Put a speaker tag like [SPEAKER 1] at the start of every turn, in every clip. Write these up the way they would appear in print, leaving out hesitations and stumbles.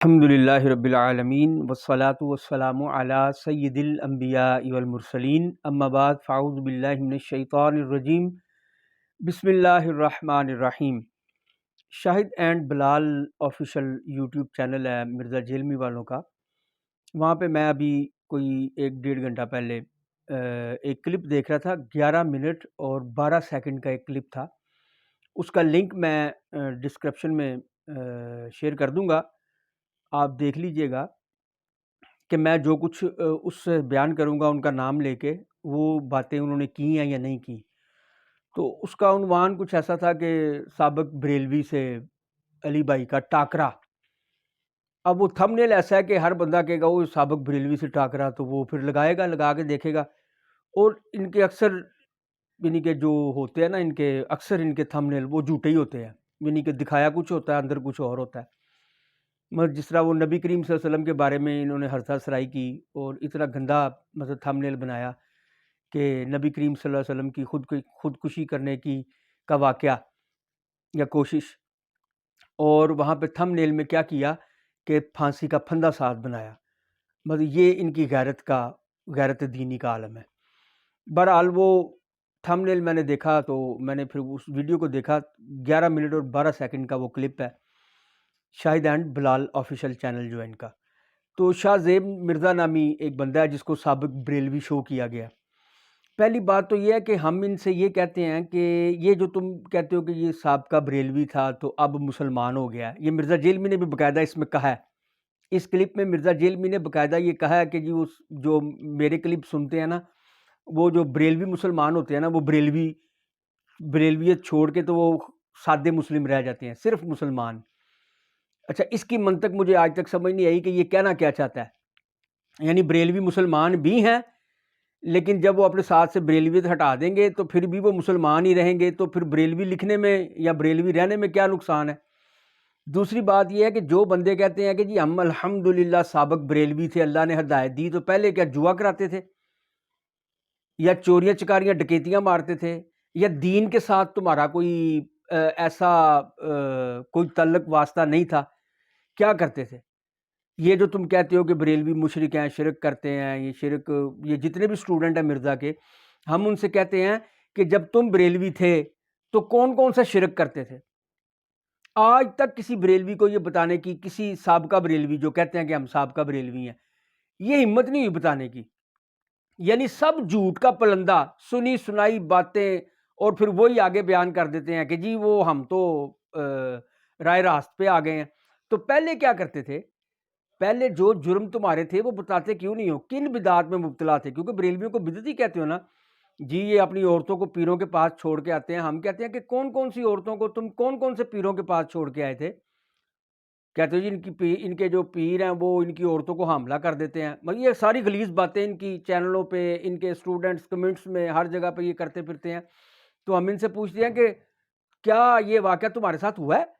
[SPEAKER 1] الحمد للہ رب العالمین والصلاة والسلام علی سید الانبیاء والمرسلین اما بعد فاعوذ باللہ من الشیطان الرجیم بسم اللہ الرحمن الرحیم۔ Shahid and Bilal official YouTube channel ہے مرزا جیلمی والوں کا، وہاں پہ میں ابھی کوئی 1-1.5 گھنٹہ پہلے ایک کلپ دیکھ رہا تھا، 11 منٹ اور 12 سیکنڈ کا ایک کلپ تھا۔ اس کا لنک میں ڈسکرپشن میں شیئر کر دوں گا، آپ دیکھ لیجئے گا کہ میں جو کچھ اس سے بیان کروں گا ان کا نام لے کے، وہ باتیں انہوں نے کی ہیں یا نہیں کی۔ تو اس کا عنوان کچھ ایسا تھا کہ سابق بریلوی سے علی بھائی کا ٹاکرا۔ اب وہ تھم نیل ایسا ہے کہ ہر بندہ کہے گا وہ سابق بریلوی سے ٹاکرا، تو وہ پھر لگا کے دیکھے گا۔ اور ان کے اکثر یعنی کہ جو ہوتے ہیں نا، ان کے تھم نیل وہ جھوٹے ہی ہوتے ہیں، یعنی کہ دکھایا کچھ ہوتا ہے، اندر کچھ اور ہوتا ہے۔ مگر جس طرح وہ نبی کریم صلی اللہ علیہ وسلم کے بارے میں انہوں نے ہرزہ سرائی کی اور اتنا گندا مطلب تھم نیل بنایا کہ نبی کریم صلی اللہ علیہ وسلم کی خودکشی کرنے کا واقعہ یا کوشش، اور وہاں پہ تھم نیل میں کیا کیا کہ پھانسی کا پھندا ساتھ بنایا۔ مطلب یہ ان کی غیرت دینی کا عالم ہے۔ بہرحال وہ تھم نیل میں نے دیکھا تو میں نے پھر اس ویڈیو کو دیکھا، 11 منٹ اور 12 سیکنڈ کا وہ کلپ ہے، شاہد اینڈ بلال آفیشیل چینل جو ہے ان کا۔ تو شاہ زیب مرزا نامی ایک بندہ ہے جس کو سابق بریلوی شو کیا گیا۔ پہلی بات تو یہ ہے کہ ہم ان سے یہ کہتے ہیں کہ یہ جو تم کہتے ہو کہ یہ سابقہ بریلوی تھا تو اب مسلمان ہو گیا، یہ مرزا جیلمی نے بھی باقاعدہ اس میں کہا ہے۔ اس کلپ میں مرزا جیلمی نے باقاعدہ یہ کہا ہے کہ جی جو میرے کلپ سنتے ہیں نا، وہ جو بریلوی مسلمان ہوتے ہیں نا، وہ بریلویت چھوڑ کے تو وہ سادے مسلم رہ جاتے ہیں، صرف مسلمان۔ اچھا، اس کی منطق مجھے آج تک سمجھ نہیں آئی کہ یہ کہنا کیا چاہتا ہے۔ یعنی بریلوی مسلمان بھی ہیں، لیکن جب وہ اپنے ساتھ سے بریلویت ہٹا دیں گے تو پھر بھی وہ مسلمان ہی رہیں گے، تو پھر بریلوی لکھنے میں یا بریلوی رہنے میں کیا نقصان ہے؟ دوسری بات یہ ہے کہ جو بندے کہتے ہیں کہ جی ہم الحمدللہ سابق بریلوی تھے، اللہ نے ہدایت دی، تو پہلے کیا جوا کراتے تھے یا چوریاں چکاریاں ڈکیتیاں مارتے تھے، یا دین کے ساتھ تمہارا کوئی ایسا کوئی تعلق واسطہ نہیں تھا؟ کیا کرتے تھے؟ یہ جو تم کہتے ہو کہ بریلوی مشرک ہیں، شرک کرتے ہیں، یہ جتنے بھی اسٹوڈنٹ ہیں مرزا کے، ہم ان سے کہتے ہیں کہ جب تم بریلوی تھے تو کون کون سا شرک کرتے تھے؟ آج تک کسی بریلوی کو یہ بتانے کی، کسی سابقہ بریلوی جو کہتے ہیں کہ ہم سابقہ بریلوی ہیں، یہ ہمت نہیں ہوئی بتانے کی۔ یعنی سب جھوٹ کا پلندہ، سنی سنائی باتیں، اور پھر وہی آگے بیان کر دیتے ہیں کہ جی وہ ہم تو رائے راست پہ آ گئے ہیں۔ تو پہلے کیا کرتے تھے؟ پہلے جو جرم تمہارے تھے وہ بتاتے کیوں نہیں ہو؟ کن بدعات میں مبتلا تھے؟ کیونکہ بریلویوں کو بدعتی کہتے ہو نا جی، یہ اپنی عورتوں کو پیروں کے پاس چھوڑ کے آتے ہیں۔ ہم کہتے ہیں کہ کون کون سی عورتوں کو تم کون کون سے پیروں کے پاس چھوڑ کے آئے تھے؟ کہتے ہو جی ان کے جو پیر ہیں وہ ان کی عورتوں کو حاملہ کر دیتے ہیں۔ مگر یہ ساری غلیظ باتیں ان کی چینلوں پہ، ان کے اسٹوڈنٹس کمنٹس میں، ہر جگہ پہ یہ کرتے پھرتے ہیں۔ تو ہم ان سے پوچھتے ہیں کہ کیا یہ واقعہ تمہارے ساتھ ہوا ہے؟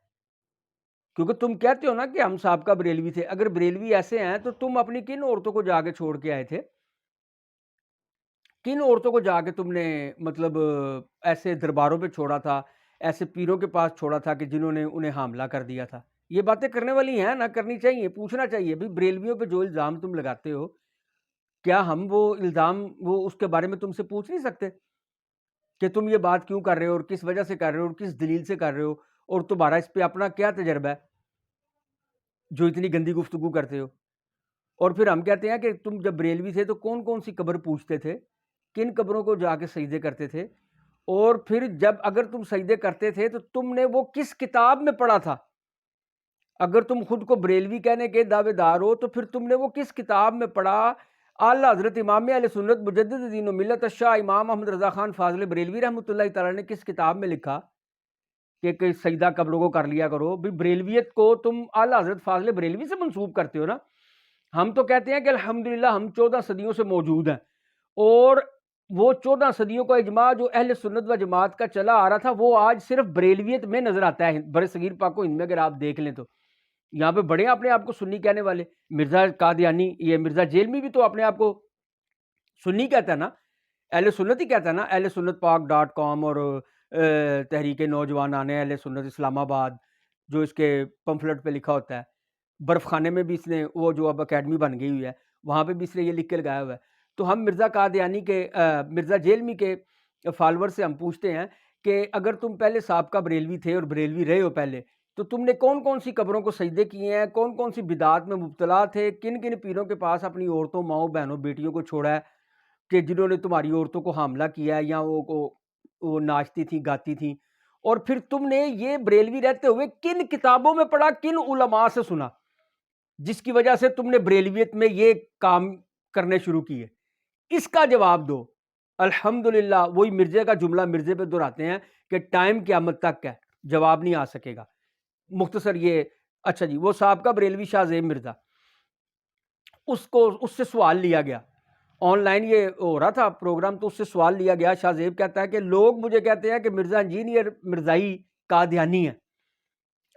[SPEAKER 1] کیونکہ تم کہتے ہو نا کہ ہم سابقہ بریلوی تھے۔ اگر بریلوی ایسے ہیں تو تم اپنی کن عورتوں کو جا کے چھوڑ کے آئے تھے؟ کن عورتوں کو جا کے تم نے مطلب ایسے درباروں پہ چھوڑا تھا، ایسے پیروں کے پاس چھوڑا تھا کہ جنہوں نے انہیں حاملہ کر دیا تھا؟ یہ باتیں کرنے والی ہیں، نہ کرنی چاہیے، پوچھنا چاہیے۔ بھی بریلویوں پہ جو الزام تم لگاتے ہو، کیا ہم وہ الزام اس کے بارے میں تم سے پوچھ نہیں سکتے کہ تم یہ بات کیوں کر رہے ہو، اور کس وجہ سے کر رہے ہو، اور کس دلیل سے کر رہے ہو، اور تمہارا اس پہ اپنا کیا تجربہ ہے جو اتنی گندی گفتگو کرتے ہو؟ اور پھر ہم کہتے ہیں کہ تم جب بریلوی تھے تو کون کون سی قبر پوچھتے تھے، کن قبروں کو جا کے سجدے کرتے تھے، اور پھر جب اگر تم سجدے کرتے تھے تو تم نے وہ کس کتاب میں پڑھا تھا؟ اگر تم خود کو بریلوی کہنے کے دعوے دار ہو تو پھر تم نے وہ کس کتاب میں پڑھا؟ اعلی حضرت امام اہل سنت مجدد دین و ملت شاہ امام احمد رضا خان فاضل بریلوی رحمۃ اللہ تعالی نے کس کتاب میں لکھا کہ سجدہ قبروں کو کر لیا کرو؟ بھی بریلویت کو تم اعلی حضرت فاضل بریلوی سے منسوب کرتے ہو نا۔ ہم تو کہتے ہیں کہ الحمدللہ ہم 14 صدیوں سے موجود ہیں، اور وہ 14 صدیوں کا اجماع جو اہل سنت و جماعت کا چلا آ رہا تھا وہ آج صرف بریلویت میں نظر آتا ہے۔ بر صغیر پاک و ہند میں اگر آپ دیکھ لیں تو یہاں پہ بڑے اپنے آپ کو سنی کہنے والے، مرزا قادیانی، یہ مرزا جیلمی بھی تو اپنے آپ کو سنی کہتا ہے نا، اہل سنت ہی کہتا ہے نا، اہل سنت پاک .com اور تحریک نوجوان آنے اہل سنت اسلام آباد جو اس کے پمفلٹ پہ لکھا ہوتا ہے، برف خانے میں بھی اس نے وہ جو اب اکیڈمی بن گئی ہوئی ہے وہاں پہ بھی اس نے یہ لکھ کے لگایا ہوا ہے. تو ہم مرزا قادیانی کے مرزا جیلمی کے فالوور سے ہم پوچھتے ہیں کہ اگر تم پہلے سابقہ بریلوی تھے اور بریلوی رہے ہو پہلے، تو تم نے کون کون سی قبروں کو سجدے کیے ہیں، کون کون سی بدعات میں مبتلا تھے، کن کن پیروں کے پاس اپنی عورتوں، ماؤں، بہنوں، بیٹیوں کو چھوڑا ہے کہ جنہوں نے تمہاری عورتوں کو حاملہ کیا ہے، یا وہ ناچتی تھیں، گاتی تھیں، اور پھر تم نے یہ بریلوی رہتے ہوئے کن کتابوں میں پڑھا، کن علماء سے سنا جس کی وجہ سے تم نے بریلویت میں یہ کام کرنے شروع کیے. اس کا جواب دو. الحمدللہ وہی مرزے کا جملہ مرزے پہ دہراتے ہیں کہ ٹائم قیامت تک ہے، جواب نہیں آ سکے گا. مختصر یہ. اچھا جی، وہ سابقہ بریلوی شاہ زیب مرزا، اس سے سوال لیا گیا آن لائن، یہ ہو رہا تھا پروگرام، تو اس سے سوال لیا گیا. شاہ زیب کہتا ہے کہ لوگ مجھے کہتے ہیں کہ مرزا انجینئر مرزائی قادیانی ہے.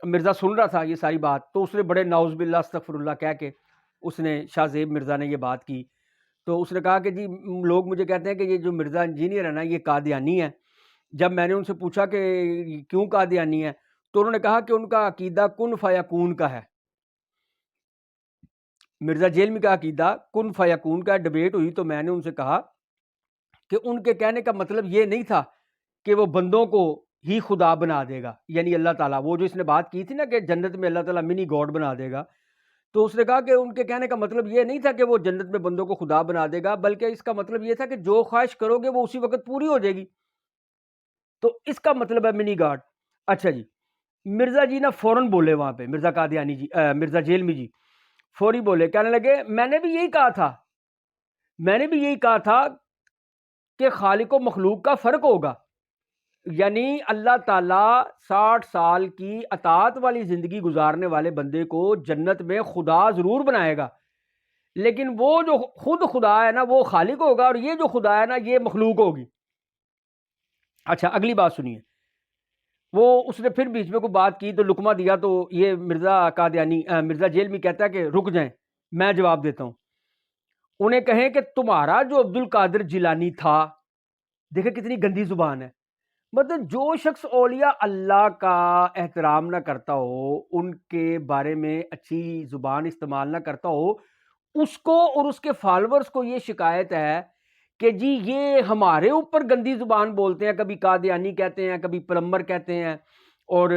[SPEAKER 1] مرزا سن رہا تھا یہ ساری بات، تو اس نے بڑے نعوذ باللہ استغفر اللہ کہہ کے اس نے شاہ زیب مرزا نے یہ بات کی. تو اس نے کہا کہ جی لوگ مجھے کہتے ہیں کہ یہ جو مرزا انجینئر ہے نا یہ قادیانی ہے. جب میں نے ان سے پوچھا کہ کیوں قادیانی ہے، تو انہوں نے کہا کہ ان کا عقیدہ کن فیکون کا ہے. مرزا جیلمی کا عقیدہ کن فیکون کا. ڈبیٹ ہوئی تو میں نے ان سے کہا کہ ان کے کہنے کا مطلب یہ نہیں تھا کہ وہ بندوں کو ہی خدا بنا دے گا، یعنی اللہ تعالیٰ، وہ جو اس نے بات کی تھی نا کہ جنت میں اللہ تعالیٰ منی گاڈ بنا دے گا، تو اس نے کہا کہ ان کے کہنے کا مطلب یہ نہیں تھا کہ وہ جنت میں بندوں کو خدا بنا دے گا، بلکہ اس کا مطلب یہ تھا کہ جو خواہش کرو گے وہ اسی وقت پوری ہو جائے گی. تو اس کا مطلب ہے منی گاڈ. اچھا جی، مرزا جی نا فوراً بولے وہاں پہ، مرزا قادیانی جی مرزا جیلمی جی فوری بولے، کہنے لگے میں نے بھی یہی کہا تھا کہ خالق و مخلوق کا فرق ہوگا. یعنی اللہ تعالیٰ 60 سال کی اطاعت والی زندگی گزارنے والے بندے کو جنت میں خدا ضرور بنائے گا، لیکن وہ جو خود خدا ہے نا وہ خالق ہوگا، اور یہ جو خدا ہے نا یہ مخلوق ہوگی. اچھا اگلی بات سنیے. وہ اس نے پھر بیچ میں کوئی بات کی تو لقمہ دیا، تو یہ مرزا قادیانی مرزا جیلمی کہتا ہے کہ رک جائیں میں جواب دیتا ہوں. انہیں کہیں کہ تمہارا جو عبد القادر جیلانی تھا، دیکھیں کتنی گندی زبان ہے، مطلب جو شخص اولیاء اللہ کا احترام نہ کرتا ہو، ان کے بارے میں اچھی زبان استعمال نہ کرتا ہو، اس کو اور اس کے فالورز کو یہ شکایت ہے کہ جی یہ ہمارے اوپر گندی زبان بولتے ہیں، کبھی قادیانی کہتے ہیں، کبھی پلمبر کہتے ہیں، اور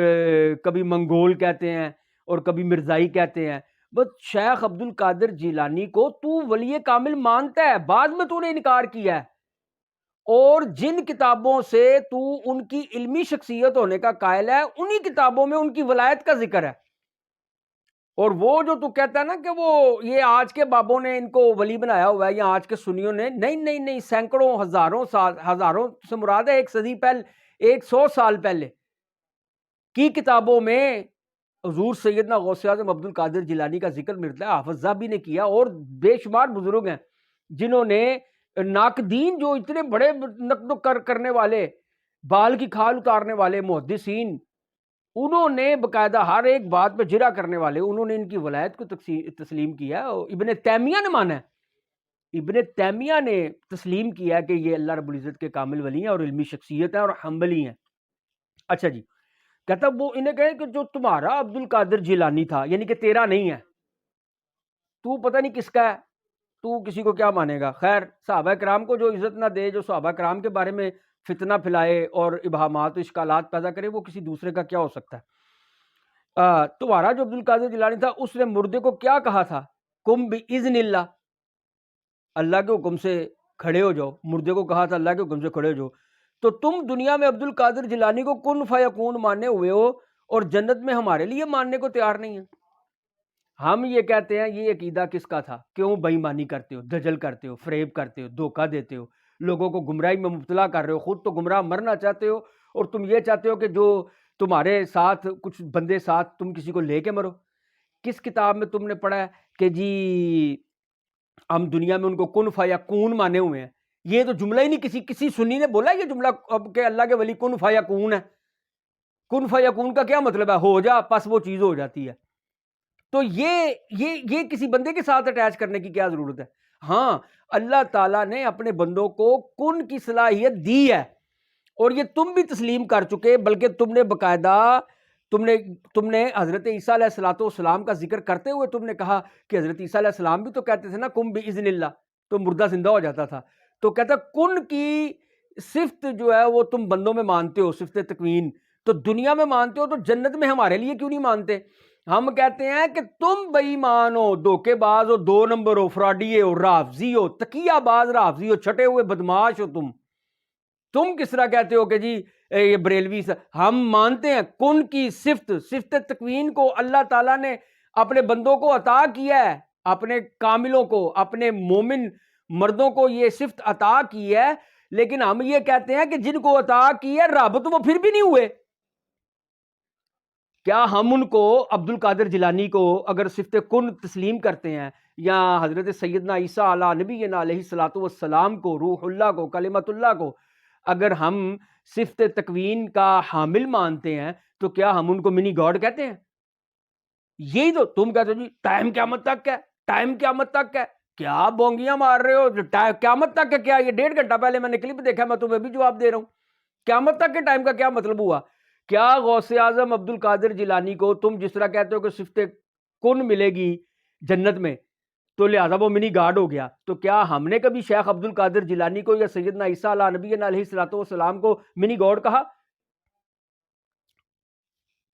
[SPEAKER 1] کبھی منگول کہتے ہیں، اور کبھی مرزائی کہتے ہیں. بس شیخ عبد القادر جیلانی کو تو ولی کامل مانتا ہے، بعد میں تو نے انکار کیا ہے، اور جن کتابوں سے تو ان کی علمی شخصیت ہونے کا قائل ہے انہی کتابوں میں ان کی ولایت کا ذکر ہے. اور وہ جو تو کہتا ہے نا کہ وہ یہ آج کے بابوں نے ان کو ولی بنایا ہوا ہے یا آج کے سنیوں نے، نہیں، سینکڑوں ہزاروں سے مراد ہے 1 صدی پہلے، 100 سال پہلے کی کتابوں میں حضور سیدنا غوث اعظم عبد القادر جیلانی کا ذکر ملتا ہے. حافظ ذہبی نے کیا، اور بے شمار بزرگ ہیں جنہوں نے ناقدین، جو اتنے بڑے نقد کرنے والے، بال کی کھال اتارنے والے محدثین، انہوں نے باقاعدہ ہر ایک بات پہ جرا کرنے والے، انہوں نے ان کی ولایت کو تسلیم کیا. ابن تیمیہ نے مانا ہے، ابن تیمیہ نے تسلیم کیا کہ یہ اللہ رب العزت کے کامل ولی ہیں اور علمی شخصیت ہیں اور حنبلی ہیں. اچھا جی، کہتا وہ انہیں کہے کہ جو تمہارا عبد القادر جیلانی تھا، یعنی کہ تیرا نہیں ہے، تو پتہ نہیں کس کا ہے، تو کسی کو کیا مانے گا. خیر، صحابہ کرام کو جو عزت نہ دے، جو صحابہ کرام کے بارے میں فتنہ پھیلائے اور ابہامات و اشکالات پیدا کرے، وہ کسی دوسرے کا کیا ہو سکتا ہے. تمہارا جو عبد القادر جیلانی تھا اس نے مردے کو کیا کہا تھا؟ کم باذن اللہ، اللہ کے حکم سے کھڑے ہو جاؤ. مردے کو کہا تھا اللہ کے حکم سے کھڑے ہو جاؤ. تو تم دنیا میں عبد القادر جیلانی کو کن فیکون ماننے ہوئے ہو، اور جنت میں ہمارے لیے ماننے کو تیار نہیں ہے. ہم یہ کہتے ہیں یہ عقیدہ کس کا تھا؟ کیوں بے ایمانی کرتے ہو، دجل کرتے ہو، فریب کرتے ہو، دھوکہ دیتے ہو، لوگوں کو گمراہی میں مبتلا کر رہے ہو، خود تو گمراہ مرنا چاہتے ہو، اور تم یہ چاہتے ہو کہ جو تمہارے ساتھ کچھ بندے ساتھ تم کسی کو لے کے مرو. کس کتاب میں تم نے پڑھا ہے کہ جی ہم دنیا میں ان کو کن فیکون مانے ہوئے ہیں؟ یہ تو جملہ ہی نہیں کسی سنی نے بولا یہ جملہ اب کہ اللہ کے ولی کن فیکون ہے. کن فیکون کا کیا مطلب ہے؟ ہو جا، پس وہ چیز ہو جاتی ہے. تو یہ کسی بندے کے ساتھ اٹیچ کرنے کی کیا ضرورت ہے؟ ہاں، اللہ تعالیٰ نے اپنے بندوں کو کن کی صلاحیت دی ہے، اور یہ تم بھی تسلیم کر چکے، بلکہ تم نے باقاعدہ تم نے حضرت عیسیٰ علیہ الصلوۃ والسلام کا ذکر کرتے ہوئے تم نے کہا کہ حضرت عیسیٰ علیہ السلام بھی تو کہتے تھے نا کم باذن اللہ، تو مردہ زندہ ہو جاتا تھا. تو کہتا کن کی صفت جو ہے وہ تم بندوں میں مانتے ہو، صفت تکوین تو دنیا میں مانتے ہو، تو جنت میں ہمارے لیے کیوں نہیں مانتے؟ ہم کہتے ہیں کہ تم بے ایمان ہو، دھوکے باز ہو، 2 نمبر ہو، فراڈیے ہو، رافضی ہو، تقیہ باز رافضی ہو، چھٹے ہوئے بدماش ہو. تم کس طرح کہتے ہو کہ جی یہ بریلوی ہم مانتے ہیں کن کی صفت تکوین کو اللہ تعالیٰ نے اپنے بندوں کو عطا کیا ہے، اپنے کاملوں کو، اپنے مومن مردوں کو یہ صفت عطا کی ہے، لیکن ہم یہ کہتے ہیں کہ جن کو عطا کی ہے رب تو وہ پھر بھی نہیں ہوئے. کیا ہم ان کو عبد القادر جیلانی کو اگر صفت کن تسلیم کرتے ہیں، یا حضرت سیدنا عیسیٰ علیہ نبینا علیہ الصلوۃ والسلام کو، روح اللہ کو، کلمت اللہ کو اگر ہم صفت تکوین کا حامل مانتے ہیں، تو کیا ہم ان کو منی گاڈ کہتے ہیں؟ یہی تو تم کہتے ہو جی ٹائم قیامت تک ہے، ٹائم قیامت تک ہے. کیا بونگیاں مار رہے ہو؟ قیامت تک ہے کیا؟ یہ 1.5 گھنٹہ پہلے میں نے کلپ دیکھا، میں تمہیں بھی جواب دے رہا ہوں. قیامت تک کے ٹائم کا کیا مطلب ہوا؟ کیا غوث اعظم عبد القادر جیلانی کو تم جس طرح کہتے ہو کہ صفت کن ملے گی جنت میں تو لہذا وہ منی گاڈ ہو گیا؟ تو کیا ہم نے کبھی شیخ عبد القادر جیلانی کو یا سیدنا عیسیٰ علیہ نبینا علیہ الصلوۃ والسلام کو منی گاڈ کہا؟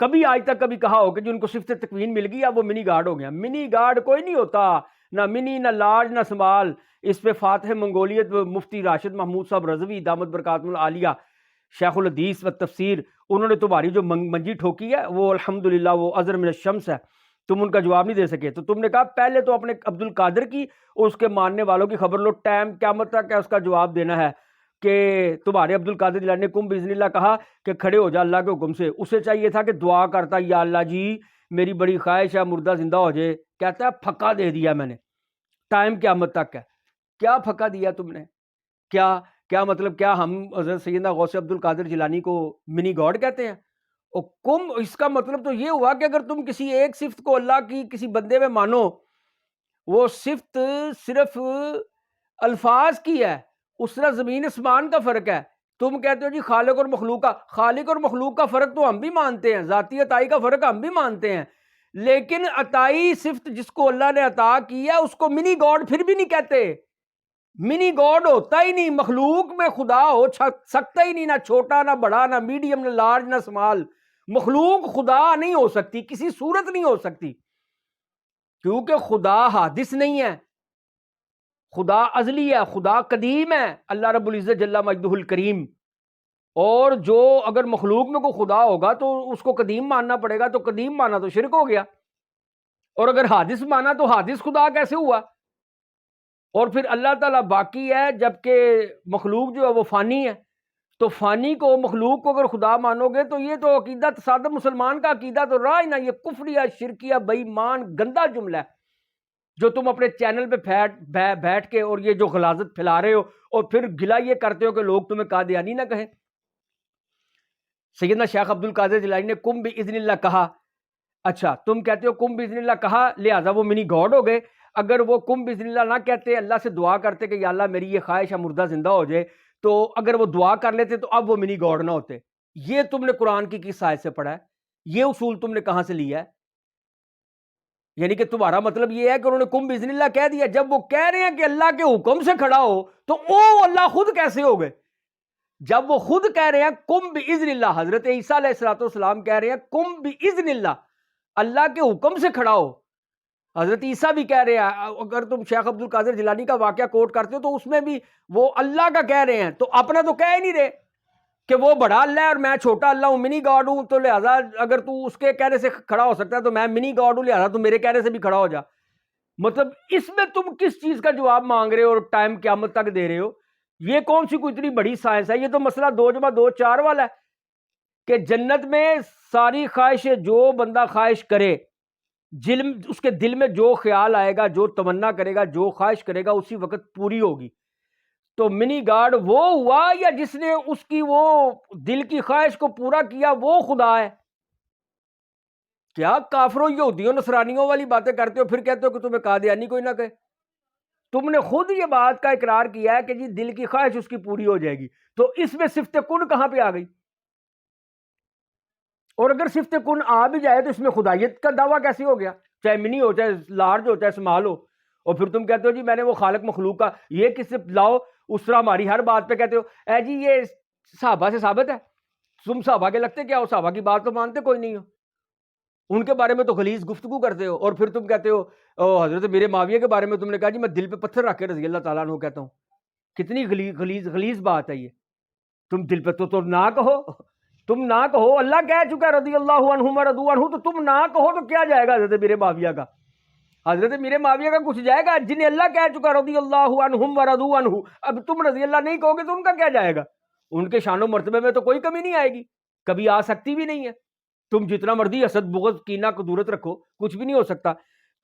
[SPEAKER 1] کبھی آج تک کبھی کہا ہو کہ جن کو صفت تکوین مل گئی اب وہ منی گاڈ ہو گیا؟ منی گاڈ کوئی نہیں ہوتا، نہ منی، نہ لارج، نہ سمال. اس پہ فاتح منگولیت مفتی راشد محمود صاحب رضوی دامت برکاتہ العالیہ شیخ الحدیث و تفسیر، انہوں نے تمہاری جو منجی ٹھوکی ہے وہ الحمدللہ وہ ازر من الشمس ہے، تم ان کا جواب نہیں دے سکے. تو تم نے کہا پہلے تو اپنے عبد القادر کی اور اس کے ماننے والوں کی خبر لو، ٹائم قیامت تک ہے اس کا جواب دینا ہے. کہ تمہارے عبد القادر جیلانی نے کم باذن اللہ کہا کہ کھڑے ہو جا اللہ کے حکم سے، اسے چاہیے تھا کہ دعا کرتا یا اللہ جی میری بڑی خواہش ہے مردہ زندہ ہو جائے. کہتا ہے پھکا دے دیا میں نے، ٹائم قیامت تک ہے. کیا پھکا دیا تم نے؟ کیا مطلب کیا ہم حضرت سیدنا غوث عبد القادر جیلانی کو منی گاڈ کہتے ہیں؟ اور کم اس کا مطلب تو یہ ہوا کہ اگر تم کسی ایک صفت کو اللہ کی کسی بندے میں مانو، وہ صفت صرف الفاظ کی ہے، اس طرح زمین اسمان کا فرق ہے. تم کہتے ہو جی خالق اور مخلوق کا، خالق اور مخلوق کا فرق تو ہم بھی مانتے ہیں، ذاتی عطائی کا فرق ہم بھی مانتے ہیں، لیکن عطائی صفت جس کو اللہ نے عطا کی ہے اس کو منی گاڈ پھر بھی نہیں کہتے. منی گاڈ ہوتا ہی نہیں، مخلوق میں خدا ہو سکتا ہی نہیں، نہ چھوٹا نہ بڑا نہ میڈیم نہ لارج نہ سمال. مخلوق خدا نہیں ہو سکتی، کسی صورت نہیں ہو سکتی، کیونکہ خدا حادث نہیں ہے، خدا ازلی ہے، خدا قدیم ہے اللہ رب العزت جل مجدہ الکریم. اور جو اگر مخلوق میں کوئی خدا ہوگا تو اس کو قدیم ماننا پڑے گا، تو قدیم مانا تو شرک ہو گیا، اور اگر حادث مانا تو حادث خدا کیسے ہوا؟ اور پھر اللہ تعالیٰ باقی ہے جبکہ مخلوق جو ہے وہ فانی ہے. تو فانی کو مخلوق کو اگر خدا مانو گے تو یہ تو عقیدہ سادہ مسلمان کا عقیدہ تو رہا ہی نہ، یہ کفریہ شرکیہ بے ایمان گندا جملہ ہے جو تم اپنے چینل پہ بیٹھ کے اور یہ جو غلاظت پھیلا رہے ہو، اور پھر گلا یہ کرتے ہو کہ لوگ تمہیں قادیانی نہ کہیں. سیدنا شیخ عبد القادر جیلانی نے کم باذن اللہ کہا، اچھا تم کہتے ہو کم باذن اللہ کہا لہذا وہ منی گاڈ ہو گئے. اگر وہ کم باذن اللہ نہ کہتے، اللہ سے دعا کرتے کہ یا اللہ میری یہ خواہش ہے مردہ زندہ ہو جائے، تو اگر وہ دعا کر لیتے تو اب وہ منی گاڈ نہ ہوتے. یہ تم نے قرآن کی کس آیت سے پڑھا ہے؟ یہ اصول تم نے کہاں سے لیا ہے؟ یعنی کہ تمہارا مطلب یہ ہے کہ انہوں نے کم باذن اللہ کہہ دیا، جب وہ کہہ رہے ہیں کہ اللہ کے حکم سے کھڑا ہو تو او اللہ خود کیسے ہو گئے؟ جب وہ خود کہہ رہے ہیں کم باذن اللہ، حضرت عیسیٰ علیہ الصلوۃ والسلام کہہ رہے ہیں کم باذن اللہ، اللہ کے حکم سے کھڑا ہو. حضرت عیسیٰ بھی کہہ رہے ہیں، اگر تم شیخ عبد القادر جیلانی کا واقعہ کوٹ کرتے ہو تو اس میں بھی وہ اللہ کا کہہ رہے ہیں، تو اپنا تو کہہ ہی نہیں رہے کہ وہ بڑا اللہ ہے اور میں چھوٹا اللہ ہوں، منی گاڈ ہوں، تو لہذا اگر تو اس کے کہنے سے کھڑا ہو سکتا ہے تو میں منی گاڈ ہوں، لہذا تو میرے کہنے سے بھی کھڑا ہو جا. مطلب اس میں تم کس چیز کا جواب مانگ رہے ہو اور ٹائم قیامت تک دے رہے ہو؟ یہ کون سی کوئی اتنی بڑی سائنس ہے؟ یہ تو مسئلہ 2+2 4 والا ہے کہ جنت میں ساری خواہشیں جو بندہ خواہش کرے، اس کے دل میں جو خیال آئے گا، جو تمنا کرے گا، جو خواہش کرے گا اسی وقت پوری ہوگی. تو منی گاڈ وہ ہوا یا جس نے اس کی وہ دل کی خواہش کو پورا کیا وہ خدا ہے؟ کیا کافروں یہودیوں نصرانیوں والی باتیں کرتے ہو، پھر کہتے ہو کہ تمہیں قادیانی کوئی نہ کہے. تم نے خود یہ بات کا اقرار کیا ہے کہ جی دل کی خواہش اس کی پوری ہو جائے گی، تو اس میں صفت کن کہاں پہ آ گئی؟ اور اگر صفت کن آ بھی جائے تو اس میں خدائیت کا دعویٰ کیسے ہو گیا؟ چاہے منی ہو، چاہے لارج ہو، چاہے اسمال ہو، اور پھر تم کہتے ہو جی میں نے وہ خالق مخلوق کا، یہ کس سے لاؤ؟ اس طرح ہماری ہر بات پہ کہتے ہو اے جی یہ صحابہ سے ثابت ہے، تم صحابہ کے لگتے کیا ہو؟ صحابہ کی بات تو مانتے کوئی نہیں ہو، ان کے بارے میں تو غلیظ گفتگو کرتے ہو، اور پھر تم کہتے ہو حضرت میرے معاویہ کے بارے میں تم نے کہا جی میں دل پہ پتھر رکھ کے رضی اللہ تعالیٰ عنہ کہتا ہوں۔ کتنی غلیظ بات ہے یہ! تم دل پہ تو نہ کہو، تم نہ کہو، اللہ کہہ چکا رضی اللہ عنہم ورضوا عنہ، تو تم نہ کہو تو کیا جائے گا حضرت میرے معاویہ کا؟ حضرت میرے معاویہ کا کچھ جائے گا؟ جنہیں اللہ کہہ چکا رضی اللہ عنہم ورضوا عنہ، اب تم رضی اللہ نہیں کہو گے تو ان کا کیا جائے گا؟ ان کے شان و مرتبے میں تو کوئی کمی نہیں آئے گی، کبھی آ سکتی بھی نہیں ہے۔ تم جتنا مرضی حسد بغض کینہ قدورت رکھو، کچھ بھی نہیں ہو سکتا۔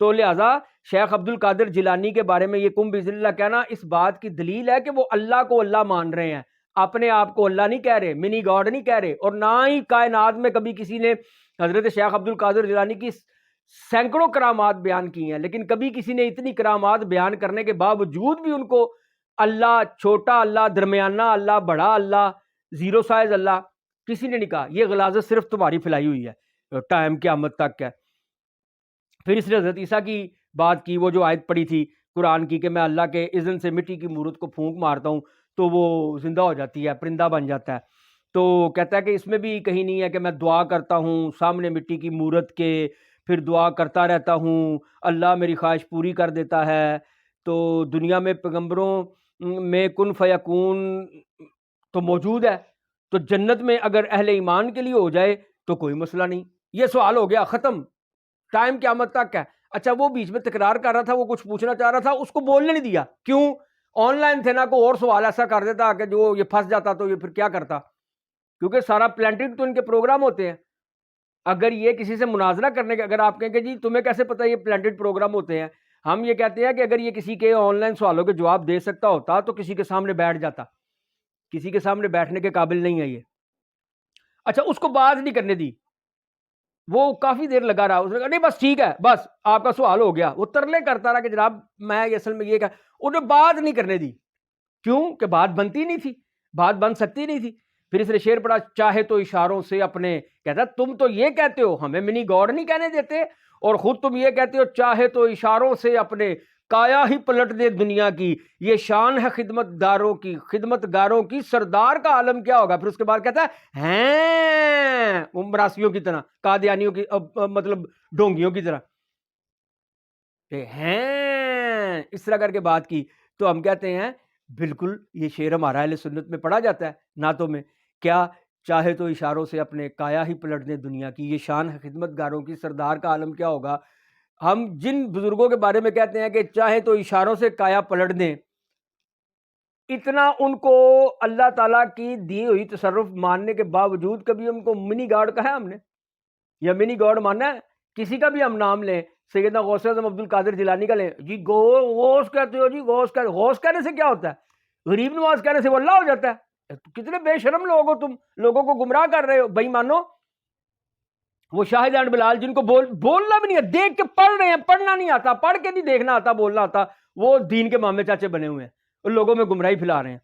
[SPEAKER 1] تو لہذا شیخ عبد القادر جیلانی کے بارے میں یہ کم بإذن اللہ کہنا اس بات کی دلیل ہے کہ وہ اللہ کو اللہ مان رہے ہیں، اپنے آپ کو اللہ نہیں کہہ رہے، منی گاڈ نہیں کہہ رہے، اور نہ ہی کائنات میں کبھی کسی نے حضرت شیخ عبد القادر جیلانی کی سینکڑوں کرامات بیان کی ہیں، لیکن کبھی کسی نے اتنی کرامات بیان کرنے کے باوجود بھی ان کو اللہ چھوٹا، اللہ درمیانہ، اللہ بڑا، اللہ زیرو سائز اللہ کسی نے نہیں کہا۔ یہ غلاظت صرف تمہاری پھیلائی ہوئی ہے، ٹائم قیامت تک ہے۔ پھر اس نے حضرت عیسیٰ کی بات کی، وہ جو آیت پڑھی تھی قرآن کی کہ میں اللہ کے اذن سے مٹی کی مورت کو پھونک مارتا ہوں تو وہ زندہ ہو جاتی ہے، پرندہ بن جاتا ہے، تو کہتا ہے کہ اس میں بھی کہیں نہیں ہے کہ میں دعا کرتا ہوں سامنے مٹی کی مورت کے، پھر دعا کرتا رہتا ہوں، اللہ میری خواہش پوری کر دیتا ہے۔ تو دنیا میں پیغمبروں میں کن فیکون تو موجود ہے، تو جنت میں اگر اہل ایمان کے لیے ہو جائے تو کوئی مسئلہ نہیں۔ یہ سوال ہو گیا، ختم، ٹائم قیامت تک ہے۔ اچھا وہ بیچ میں تکرار کر رہا تھا، وہ کچھ پوچھنا چاہ رہا تھا، اس کو بولنے نہیں دیا، کیوں؟ آن لائن تھے نا، کوئی اور سوال ایسا کر دیتا کہ جو یہ پھنس جاتا تو یہ پھر کیا کرتا، کیونکہ سارا پلانٹڈ تو ان کے پروگرام ہوتے ہیں۔ اگر یہ کسی سے مناظرہ کرنے کے، اگر آپ کہیں کہ جی تمہیں کیسے پتہ یہ پلانٹڈ پروگرام ہوتے ہیں، ہم یہ کہتے ہیں کہ اگر یہ کسی کے آن لائن سوالوں کے جواب دے سکتا ہوتا تو کسی کے سامنے بیٹھ جاتا، کسی کے سامنے بیٹھنے کے قابل نہیں ہے یہ۔ اچھا اس کو بات نہیں کرنے دی، وہ کافی دیر لگا رہا، اس نے کہا نہیں بس ٹھیک ہے، بس آپ کا سوال ہو گیا، وہ ترلے کرتا رہا کہ جناب میں اصل میں یہ انہیں بات نہیں کرنے دی، کیوں کہ بات بنتی نہیں تھی، بات بن سکتی نہیں تھی۔ پھر اس نے شعر پڑھا، چاہے تو اشاروں سے اپنے، کہتا تم تو یہ کہتے ہو ہمیں منی گاڈ نہیں کہنے دیتے، اور خود تم یہ کہتے ہو چاہے تو اشاروں سے اپنے کایا ہی پلٹ دے دنیا کی، یہ شان ہے خدمت گاروں کی سردار کا عالم کیا ہوگا۔ پھر اس کے بعد کہتا ہے ہیں مراسیوں کی طرح، قادیانیوں کی مطلب ڈونگیوں کی طرح ہیں، اس طرح کر کے بات کی۔ تو ہم کہتے ہیں بالکل یہ شعر ہمارا اہل سنت میں پڑھا جاتا ہے نعتوں میں، کیا چاہے تو اشاروں سے اپنے کایا ہی پلٹ دے دنیا کی، یہ شان ہے خدمت گاروں کی سردار کا عالم کیا ہوگا۔ ہم جن بزرگوں کے بارے میں کہتے ہیں کہ چاہے تو اشاروں سے کایا پلٹ دیں، اتنا ان کو اللہ تعالیٰ کی دی ہوئی تصرف ماننے کے باوجود کبھی ان کو منی گاڈ کہا ہے ہم نے، یا منی گاڈ ماننا ہے؟ کسی کا بھی ہم نام لیں، سیدنا غوث اعظم عبد القادر جیلانی کا لیں، جی غوث کہتے ہو، جی غوث کہنے سے کیا ہوتا ہے؟ غریب نواز کہنے سے وہ اللہ ہو جاتا ہے؟ کتنے بے شرم لوگ ہو تم، لوگوں کو گمراہ کر رہے ہو، بھائی مانو۔ وہ شاہد اینڈ بلال جن کو بولنا بھی نہیں ہے، دیکھ کے پڑھ رہے ہیں، پڑھنا نہیں آتا، پڑھ کے نہیں دیکھنا آتا، بولنا آتا، وہ دین کے مامے چاچے بنے ہوئے ہیں، ان لوگوں میں گمراہی پھیلا رہے ہیں،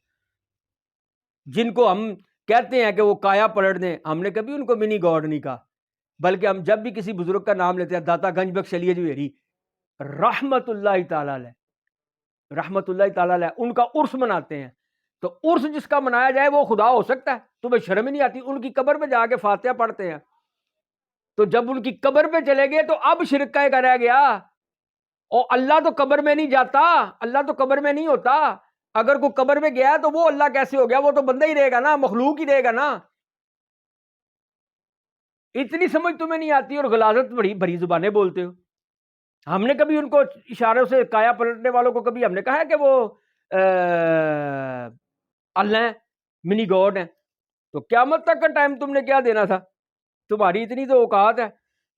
[SPEAKER 1] جن کو ہم کہتے ہیں کہ وہ کایا پلٹ دیں۔ ہم نے کبھی ان کو منی گاڈ نہیں کہا، بلکہ ہم جب بھی کسی بزرگ کا نام لیتے ہیں، داتا گنج بخش علی جوہری رحمت اللہ تعالی علیہ، رحمت اللہ تعالی علیہ، ان کا عرس مناتے ہیں، تو عرس جس کا منایا جائے وہ خدا ہو سکتا ہے؟ تمہیں شرم ہی نہیں آتی؟ ان کی قبر پہ جا کے فاتحہ پڑھتے ہیں، تو جب ان کی قبر پہ چلے گئے تو اب شرک کا ایک رہ گیا، اور اللہ تو قبر میں نہیں جاتا، اللہ تو قبر میں نہیں ہوتا، اگر کوئی قبر میں گیا تو وہ اللہ کیسے ہو گیا؟ وہ تو بندہ ہی رہے گا نا، مخلوق ہی رہے گا نا۔ اتنی سمجھ تمہیں نہیں آتی اور غلاظت بڑی زبانیں بولتے ہو۔ ہم نے کبھی ان کو اشاروں سے کایا پلٹنے والوں کو کبھی ہم نے کہا ہے کہ وہ اللہ ہیں، منی گاڈ ہیں؟ تو قیامت تک کا ٹائم تم نے کیا دینا تھا؟ تمہاری اتنی تو اوقات ہے۔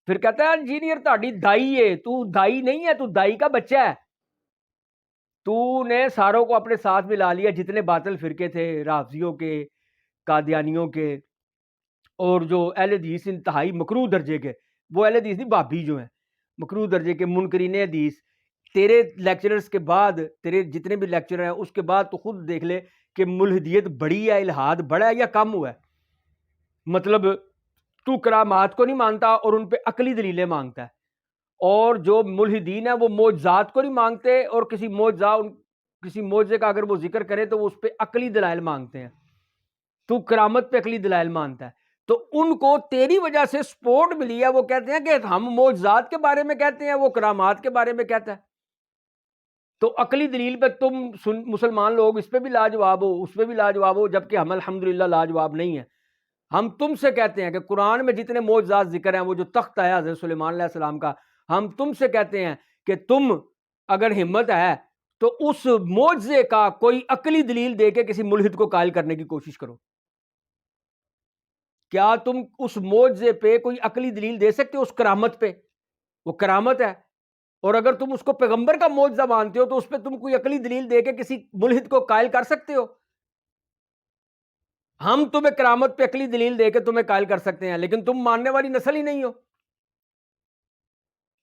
[SPEAKER 1] پھر کہتا ہے انجینئر تہاڈی دائی ہے، تو دائی نہیں ہے، تو دائی کا بچہ ہے، تو نے ساروں کو اپنے ساتھ ملا لیا، جتنے باطل فرقے تھے، رافضیوں کے، قادیانیوں کے، اور جو اہل حدیث انتہائی مکروہ درجے کے، وہ اہل حدیث نہیں، بھابی جو ہیں، مکروہ درجے کے منکرین حدیث، تیرے لیکچرز کے بعد، تیرے جتنے بھی لیکچر ہیں اس کے بعد تو خود دیکھ لے کہ ملحدیت بڑی ہے، الہاد بڑا ہے یا کم ہوا ہے؟ مطلب تو کرامات کو نہیں مانتا اور ان پہ عقلی دلیلیں مانگتا ہے، اور جو ملحدین ہیں وہ معجزات کو نہیں مانگتے، اور کسی معجزے کا اگر وہ ذکر کرے تو وہ اس پہ عقلی دلائل مانگتے ہیں، تو کرامت پہ عقلی دلائل مانتا ہے، تو ان کو تیری وجہ سے سپورٹ ملی ہے، وہ کہتے ہیں کہ ہم معجزات کے بارے میں کہتے ہیں، وہ کرامات کے بارے میں کہتا ہے، تو عقلی دلیل پہ تم مسلمان لوگ اس پہ بھی لاجواب ہو، اس پہ بھی لاجواب ہو، جبکہ ہم الحمدللہ لاجواب نہیں ہیں۔ ہم تم سے کہتے ہیں کہ قرآن میں جتنے معجزات ذکر ہیں، وہ جو تخت ہے حضرت سلیمان علیہ السلام کا، ہم تم سے کہتے ہیں کہ تم اگر ہمت ہے تو اس معجزے کا کوئی عقلی دلیل دے کے کسی ملحد کو قائل کرنے کی کوشش کرو۔ کیا تم اس معجزے پہ کوئی عقلی دلیل دے سکتے ہو؟ اس کرامت پہ، وہ کرامت ہے، اور اگر تم اس کو پیغمبر کا معجزہ مانتے ہو تو اس پہ تم کوئی عقلی دلیل دے کے کسی ملحد کو قائل کر سکتے ہو؟ ہم تمہیں کرامت پہ عقلی دلیل دے کے تمہیں قائل کر سکتے ہیں، لیکن تم ماننے والی نسل ہی نہیں ہو۔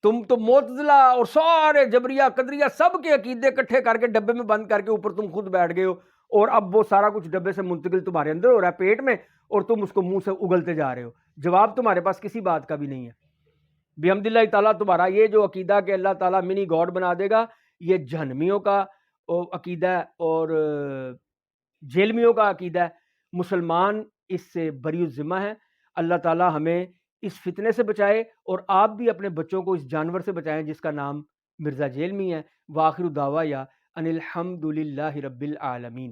[SPEAKER 1] تم تو معتزلہ اور سارے جبریہ قدریہ سب کے عقیدے اکٹھے کر کے ڈبے میں بند کر کے اوپر تم خود بیٹھ گئے ہو، اور اب وہ سارا کچھ ڈبے سے منتقل تمہارے اندر ہو رہا ہے پیٹ میں، اور تم اس کو منہ سے اگلتے جا رہے ہو۔ جواب تمہارے پاس کسی بات کا بھی نہیں ہے۔ بحمد اللہ تعالیٰ تمہارا یہ جو عقیدہ کہ اللہ تعالیٰ منی گاڈ بنا دے گا، یہ جہنمیوں کا عقیدہ ہے اور جیلمیوں کا عقیدہ ہے۔ مسلمان اس سے بری الذمہ ہے۔ اللہ تعالیٰ ہمیں اس فتنے سے بچائے، اور آپ بھی اپنے بچوں کو اس جانور سے بچائیں جس کا نام مرزا جیلمی ہے۔ وآخر دعوایا ان الحمد للہ رب العالمین۔